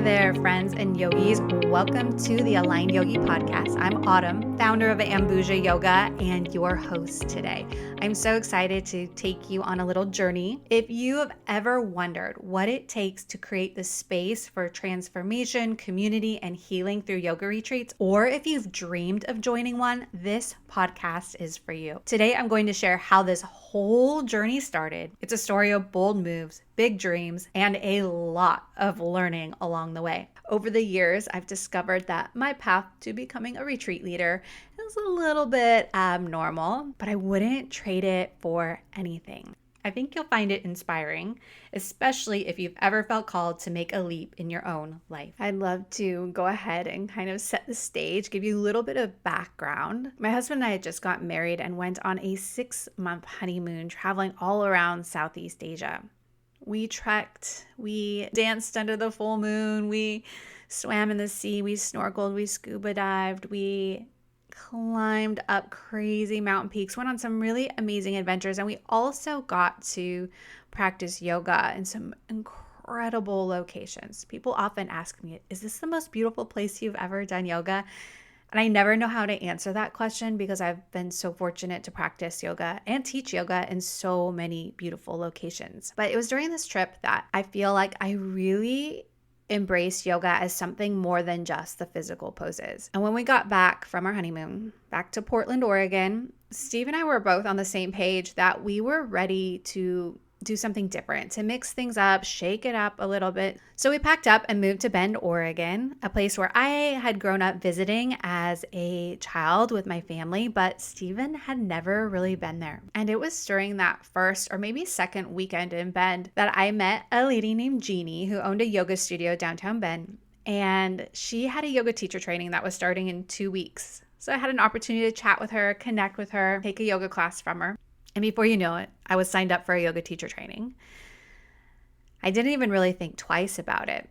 Hi there, friends and yogis. Welcome to the Aligned Yogi podcast. I'm Autumn, founder of Ambuja Yoga, and your host today. I'm so excited to take you on a little journey. If you have ever wondered what it takes to create the space for transformation, community, and healing through yoga retreats, or if you've dreamed of joining one, this podcast is for you. Today, I'm going to share how this whole journey started. It's a story of bold moves, big dreams, and a lot of learning along the way. Over the years, I've discovered that my path to becoming a retreat leader is a little bit abnormal, but I wouldn't trade it for anything. I think you'll find it inspiring, especially if you've ever felt called to make a leap in your own life. I'd love to go ahead and kind of set the stage, give you a little bit of background. My husband and I had just got married and went on a 6-month honeymoon, traveling all around Southeast Asia. We trekked, we danced under the full moon, we swam in the sea, we snorkeled, we scuba dived, we climbed up crazy mountain peaks, went on some really amazing adventures, and we also got to practice yoga in some incredible locations. People often ask me, is this the most beautiful place you've ever done yoga? And I never know how to answer that question because I've been so fortunate to practice yoga and teach yoga in so many beautiful locations. But it was during this trip that I feel like I really embraced yoga as something more than just the physical poses. And when we got back from our honeymoon, back to Portland, Oregon, Steve and I were both on the same page that we were ready to do something different, to mix things up, shake it up a little bit. So we packed up and moved to Bend, Oregon, a place where I had grown up visiting as a child with my family, but Steven had never really been there. And it was during that first or maybe second weekend in Bend that I met a lady named Jeannie who owned a yoga studio downtown Bend. And she had a yoga teacher training that was starting in 2 weeks. So I had an opportunity to chat with her, connect with her, take a yoga class from her. And before you know it, I was signed up for a yoga teacher training. I didn't even really think twice about it.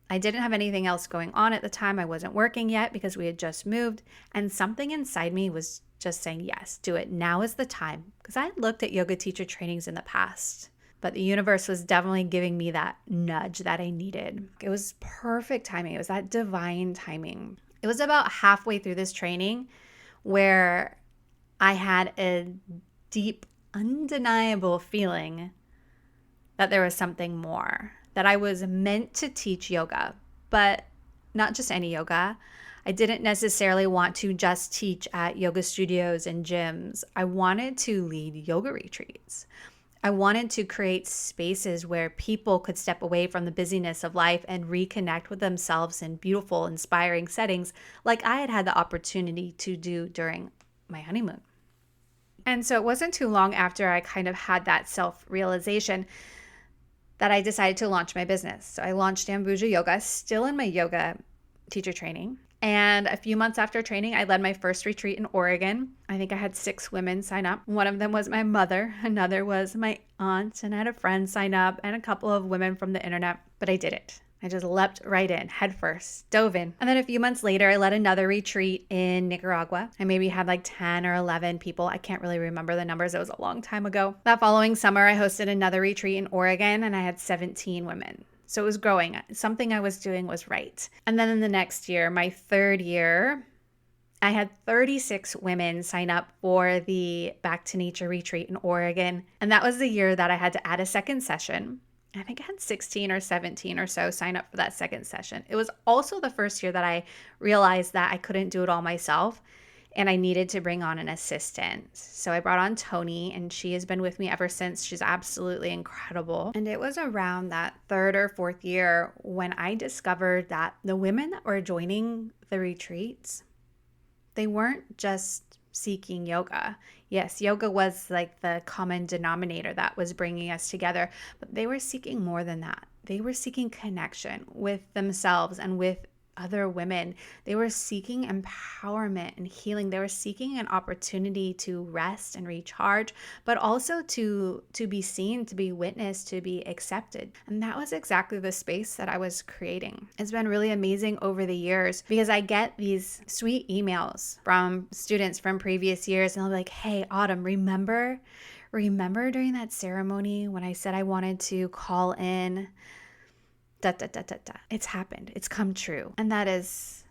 I didn't have anything else going on at the time. I wasn't working yet because we had just moved. And something inside me was just saying, yes, do it. Now is the time. Because I had looked at yoga teacher trainings in the past. But the universe was definitely giving me that nudge that I needed. It was perfect timing. It was that divine timing. It was about halfway through this training where I had a deep, undeniable feeling that there was something more, that I was meant to teach yoga, but not just any yoga. I didn't necessarily want to just teach at yoga studios and gyms. I wanted to lead yoga retreats. I wanted to create spaces where people could step away from the busyness of life and reconnect with themselves in beautiful, inspiring settings like I had had the opportunity to do during my honeymoon. And so it wasn't too long after I kind of had that self-realization that I decided to launch my business. So I launched Ambuja Yoga, still in my yoga teacher training. And a few months after training, I led my first retreat in Oregon. I think I had 6 women sign up. One of them was my mother. Another was my aunt. And I had a friend sign up and a couple of women from the internet. But I did it. I just leapt right in, head first, dove in. And then a few months later, I led another retreat in Nicaragua. I maybe had like 10 or 11 people. I can't really remember the numbers. It was a long time ago. That following summer, I hosted another retreat in Oregon and I had 17 women. So it was growing. Something I was doing was right. And then in the next year, my third year, I had 36 women sign up for the Back to Nature retreat in Oregon. And that was the year that I had to add a second session. I think I had 16 or 17 or so sign up for that second session. It was also the first year that I realized that I couldn't do it all myself and I needed to bring on an assistant. So I brought on Tony and she has been with me ever since. She's absolutely incredible. And it was around that third or fourth year when I discovered that the women that were joining the retreats, they weren't just seeking yoga. Yes, yoga was like the common denominator that was bringing us together, but they were seeking more than that. They were seeking connection with themselves and with other women. They were seeking empowerment and healing. They were seeking an opportunity to rest and recharge, but also to be seen, to be witnessed, to be accepted. And that was exactly the space that I was creating. It's been really amazing over the years because I get these sweet emails from students from previous years and they'll be like, hey, Autumn, remember during that ceremony when I said I wanted to call in It's happened. It's come true. And that is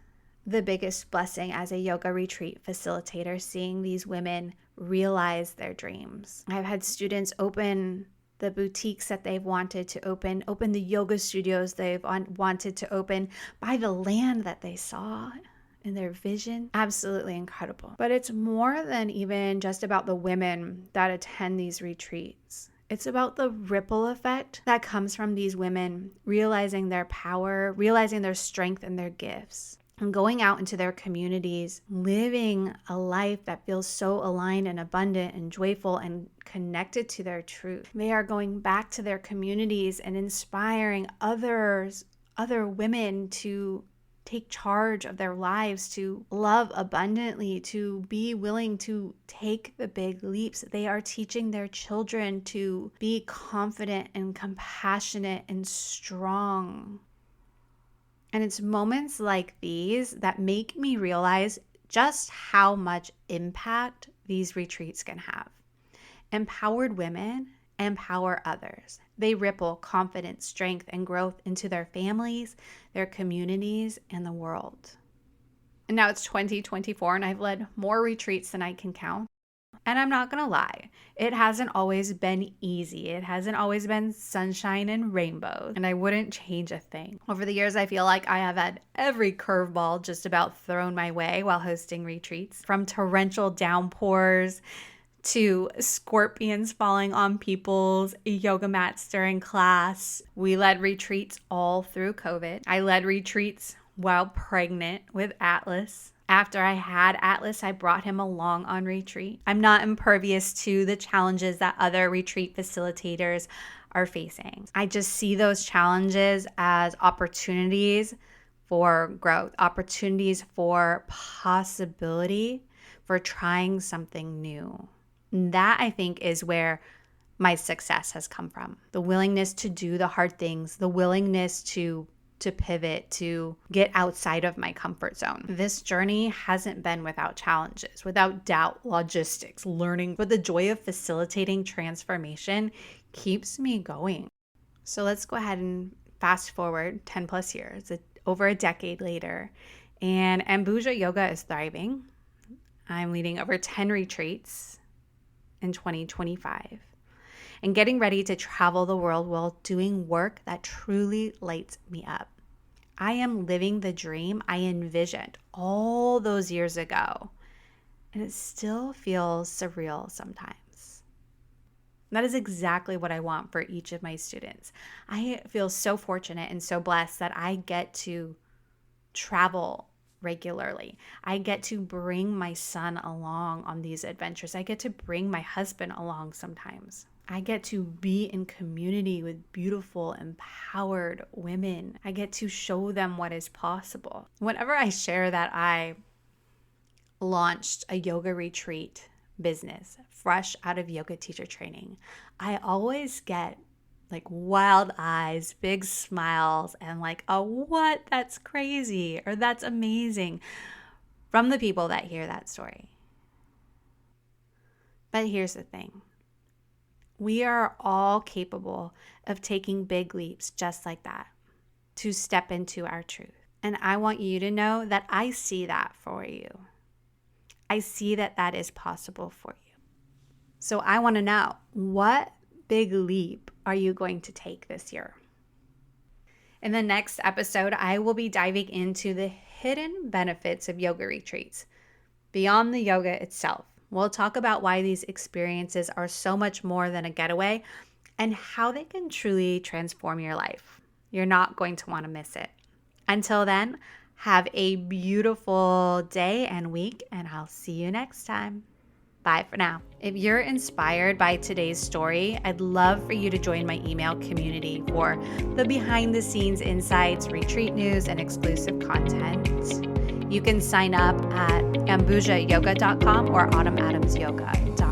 the biggest blessing as a yoga retreat facilitator, seeing these women realize their dreams. I've had students open the boutiques that they've wanted to open the yoga studios they've wanted to open, buy the land that they saw in their vision. Absolutely incredible. But it's more than even just about the women that attend these retreats. It's about the ripple effect that comes from these women realizing their power, realizing their strength and their gifts, and going out into their communities, living a life that feels so aligned and abundant and joyful and connected to their truth. They are going back to their communities and inspiring other women to take charge of their lives, to love abundantly, to be willing to take the big leaps. They are teaching their children to be confident and compassionate and strong. And it's moments like these that make me realize just how much impact these retreats can have. Empowered women empower others. They ripple confidence, strength, and growth into their families, their communities, and the world. And now it's 2024, and I've led more retreats than I can count. And I'm not going to lie, it hasn't always been easy. It hasn't always been sunshine and rainbows, and I wouldn't change a thing. Over the years, I feel like I have had every curveball just about thrown my way while hosting retreats, from torrential downpours to scorpions falling on people's yoga mats during class. We led retreats all through COVID. I led retreats while pregnant with Atlas. After I had Atlas, I brought him along on retreat. I'm not impervious to the challenges that other retreat facilitators are facing. I just see those challenges as opportunities for growth, opportunities for possibility, for trying something new. And that, I think, is where my success has come from. The willingness to do the hard things, the willingness to pivot, to get outside of my comfort zone. This journey hasn't been without challenges, without doubt, logistics, learning, but the joy of facilitating transformation keeps me going. So let's go ahead and fast forward 10 plus years, over a decade later, and Ambuja Yoga is thriving. I'm leading over 10 retreats in 2025 and getting ready to travel the world while doing work that truly lights me up. I am living the dream I envisioned all those years ago, and it still feels surreal sometimes. That is exactly what I want for each of my students. I feel so fortunate and so blessed that I get to travel regularly. I get to bring my son along on these adventures. I get to bring my husband along sometimes. I get to be in community with beautiful, empowered women. I get to show them what is possible. Whenever I share that I launched a yoga retreat business fresh out of yoga teacher training, I always get like wild eyes, big smiles, and like, oh, what? That's crazy, or that's amazing, from the people that hear that story. But here's the thing. We are all capable of taking big leaps just like that, to step into our truth. And I want you to know that I see that for you. I see that that is possible for you. So I want to know, what big leap are you going to take this year? In the next episode, I will be diving into the hidden benefits of yoga retreats beyond the yoga itself. We'll talk about why these experiences are so much more than a getaway and how they can truly transform your life. You're not going to want to miss it. Until then, have a beautiful day and week, and I'll see you next time. Bye for now. If you're inspired by today's story, I'd love for you to join my email community for the behind the scenes insights, retreat news, and exclusive content. You can sign up at ambujayoga.com or autumnadamsyoga.com.